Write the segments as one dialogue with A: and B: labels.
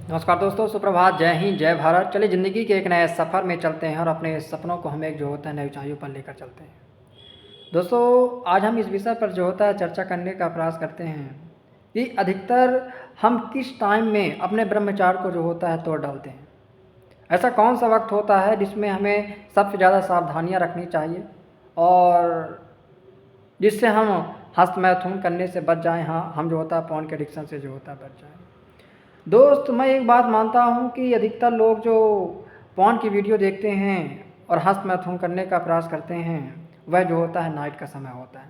A: नमस्कार दोस्तों, सुप्रभात, जय हिंद, जय भारत। चलिए ज़िंदगी के एक नए सफ़र में चलते हैं और अपने सपनों को हम एक जो होता है नई ऊंचाइयों पर लेकर चलते हैं। दोस्तों, आज हम इस विषय पर जो होता है चर्चा करने का प्रयास करते हैं कि अधिकतर हम किस टाइम में अपने ब्रह्मचार्य को जो होता है तोड़ डालते हैं। ऐसा कौन सा वक्त होता है जिसमें हमें सबसे ज़्यादा सावधानियाँ रखनी चाहिए और जिससे हम हस्त मैथुन करने से बच जाएँ, हाँ हम जो होता है पॉर्न के एडिक्शन से जो होता है बच जाएँ। दोस्त, मैं एक बात मानता हूँ कि अधिकतर लोग जो पॉर्न की वीडियो देखते हैं और हस्त मैथुन करने का प्रयास करते हैं, वह जो होता है नाइट का समय होता है।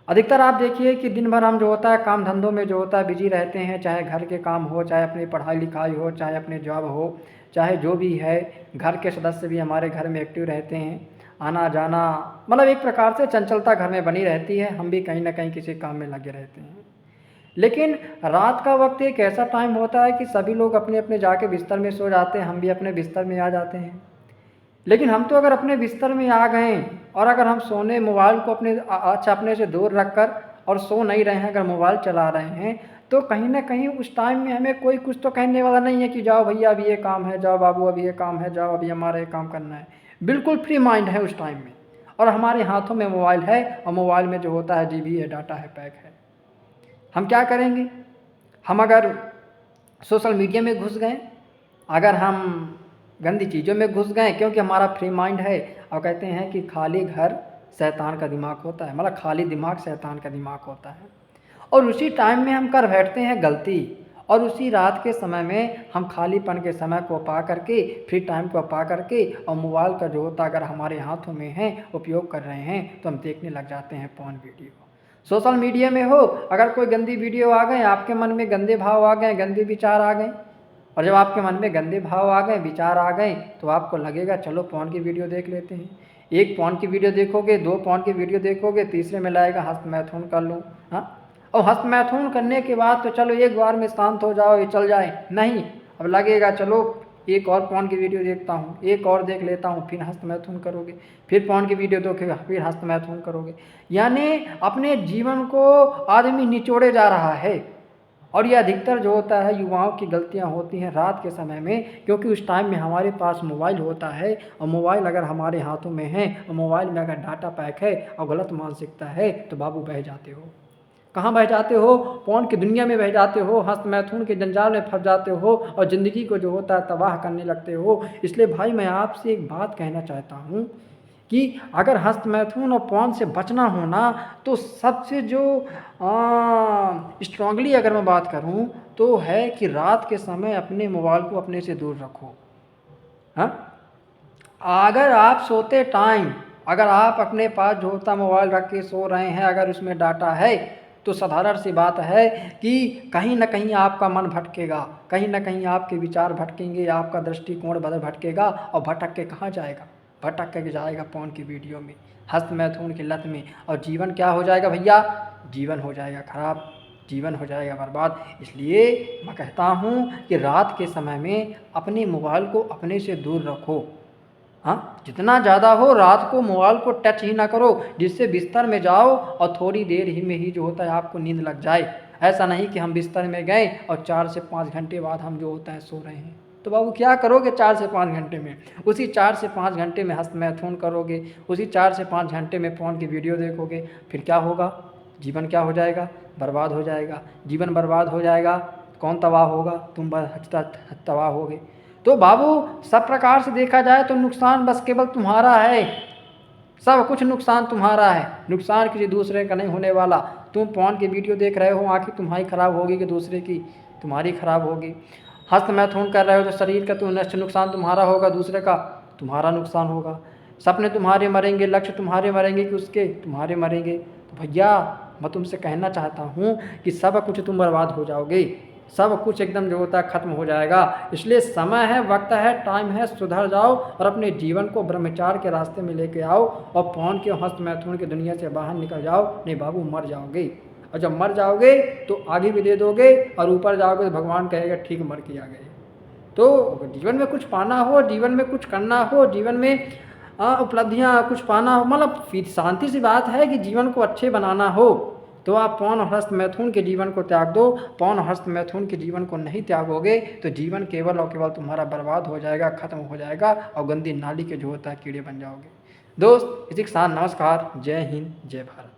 A: अधिकतर आप देखिए कि दिन भर हम जो होता है काम धंधों में जो होता है बिजी रहते हैं, चाहे घर के काम हो, चाहे अपनी पढ़ाई लिखाई हो, चाहे अपने जॉब हो, चाहे जो भी है। घर के सदस्य भी हमारे घर में एक्टिव रहते हैं, आना जाना, मतलब एक प्रकार से चंचलता घर में बनी रहती है। हम भी कहीं ना कहीं किसी काम में लगे रहते हैं। लेकिन रात का वक्त एक ऐसा टाइम होता है कि सभी लोग अपने अपने जाके बिस्तर में सो जाते हैं, हम भी अपने बिस्तर में आ जाते हैं। लेकिन हम तो अगर अपने बिस्तर में आ गए और अगर हम सोने मोबाइल को अपने से दूर रखकर और सो नहीं रहे हैं, अगर मोबाइल चला रहे हैं, तो कहीं ना कहीं उस टाइम में हमें कोई कुछ तो कहने वाला नहीं है कि जाओ भैया अभी ये काम है, जाओ बाबू अभी ये काम है, जाओ अभी हमारा ये काम करना है। बिल्कुल फ्री माइंड है उस टाइम में, और हमारे हाथों में मोबाइल है और मोबाइल में जो होता है जीबी है, डाटा है, पैक है। हम क्या करेंगे? हम अगर सोशल मीडिया में घुस गए, अगर हम गंदी चीज़ों में घुस गए, क्योंकि हमारा फ्री माइंड है। और कहते हैं कि खाली घर शैतान का दिमाग होता है, मतलब खाली दिमाग शैतान का दिमाग होता है। और उसी टाइम में हम कर बैठते हैं गलती, और उसी रात के समय में हम खालीपन के समय को पा करके, फ्री टाइम को पा करके, और मोबाइल का जो होता अगर हमारे हाथों में है, उपयोग कर रहे हैं, तो हम देखने लग जाते हैं पॉर्न वीडियो। सोशल मीडिया में हो, अगर कोई गंदी वीडियो आ गए, आपके मन में गंदे भाव आ गए, गंदे विचार आ गए, और जब आपके मन में गंदे भाव आ गए, विचार आ गए, तो आपको लगेगा चलो पॉर्न की वीडियो देख लेते हैं। एक पॉर्न की वीडियो देखोगे, दो पॉर्न की वीडियो देखोगे, तीसरे में लाएगा हस्त मैथुन कर लूँ। हाँ, और हस्त मैथुन करने के बाद तो चलो एक बार में शांत हो जाओ, ये चल जाए, नहीं, अब लगेगा चलो एक और पॉर्न की वीडियो देखता हूँ, एक और देख लेता हूँ, फिर हस्त मैथुन करोगे, फिर पॉर्न की वीडियो देखोगे, फिर हस्त मैथुन करोगे। यानी अपने जीवन को आदमी निचोड़े जा रहा है। और ये अधिकतर जो होता है युवाओं की गलतियां होती हैं रात के समय में, क्योंकि उस टाइम में हमारे पास मोबाइल होता है, और मोबाइल अगर हमारे हाथों में है और मोबाइल में अगर डाटा पैक है और गलत मानसिकता है, तो बाबू बह जाते हो। कहाँ बह जाते हो? पॉर्न की दुनिया में बह जाते हो, हस्त मैथुन के जंजाल में फंस जाते हो और ज़िंदगी को जो होता है तबाह करने लगते हो। इसलिए भाई मैं आपसे एक बात कहना चाहता हूँ कि अगर हस्त मैथुन और पॉर्न से बचना हो ना, तो सबसे जो स्ट्रांगली अगर मैं बात करूं, तो है कि रात के समय अपने मोबाइल को अपने से दूर रखो। हाँ, अगर आप सोते टाइम अगर आप अपने पास जो होता मोबाइल रख के सो रहे हैं, अगर उसमें डाटा है, तो साधारण सी बात है कि कहीं ना कहीं आपका मन भटकेगा, कहीं ना कहीं आपके विचार भटकेंगे, आपका दृष्टिकोण बदल भटकेगा, और भटक के कहाँ जाएगा? भटक के जाएगा पॉर्न की वीडियो में, हस्त मैथुन की लत में, और जीवन क्या हो जाएगा भैया? जीवन हो जाएगा खराब, जीवन हो जाएगा बर्बाद। इसलिए मैं कहता हूँ कि रात के समय में अपने मोबाइल को अपने से दूर रखो। हाँ, जितना ज़्यादा हो रात को मोबाइल को टच ही ना करो, जिससे बिस्तर में जाओ और थोड़ी देर ही में ही जो होता है आपको नींद लग जाए। ऐसा नहीं कि हम बिस्तर में गए और 4 से 5 घंटे बाद हम जो होता है सो रहे हैं। तो बाबू क्या करोगे 4 से 5 घंटे में? उसी 4 से 5 घंटे में हस्त मैथुन करोगे, उसी 4 से 5 घंटे में फ़ोन की वीडियो देखोगे, फिर क्या होगा? जीवन क्या हो जाएगा? बर्बाद हो जाएगा। जीवन बर्बाद हो जाएगा, कौन तबाह होगा? तुम तबाह होगे। तो बाबू सब प्रकार से देखा जाए तो नुकसान बस केवल तुम्हारा है, सब कुछ नुकसान तुम्हारा है, नुकसान किसी दूसरे का नहीं होने वाला। तुम पॉर्न की वीडियो देख रहे हो, आँखें तुम्हारी खराब होगी कि दूसरे की? तुम्हारी खराब होगी। हस्त मैथुन कर रहे हो तो शरीर का तो नुकसान तुम्हारा होगा, दूसरे का तुम्हारा नुकसान होगा। सपने तुम्हारे मरेंगे, लक्ष्य तुम्हारे मरेंगे कि उसके? तुम्हारे मरेंगे। तो भैया मैं तुमसे कहना चाहता हूँ कि सब कुछ तुम बर्बाद हो जाओगे, सब कुछ एकदम जो होता है खत्म हो जाएगा। इसलिए समय है, वक्त है, टाइम है, सुधर जाओ और अपने जीवन को ब्रह्मचार्य के रास्ते में लेके आओ, और पॉर्न के हस्त मैथुन की दुनिया से बाहर निकल जाओ। नहीं बाबू मर जाओगे, और जब मर जाओगे तो आगे भी दे दोगे, और ऊपर जाओगे तो भगवान कहेगा ठीक मर के आ गए। तो जीवन में कुछ पाना हो, जीवन में कुछ करना हो, जीवन में उपलब्धियाँ कुछ पाना हो, मतलब शांति सी बात है कि जीवन को अच्छे बनाना हो, तो आप पौन और हस्त मैथुन के जीवन को त्याग दो। पौन और हस्त मैथुन के जीवन को नहीं त्यागोगे तो जीवन केवल और केवल तुम्हारा बर्बाद हो जाएगा, खत्म हो जाएगा और गंदी नाली के जो होता है कीड़े बन जाओगे। दोस्त इसी के साथ नमस्कार, जय हिंद, जय भारत।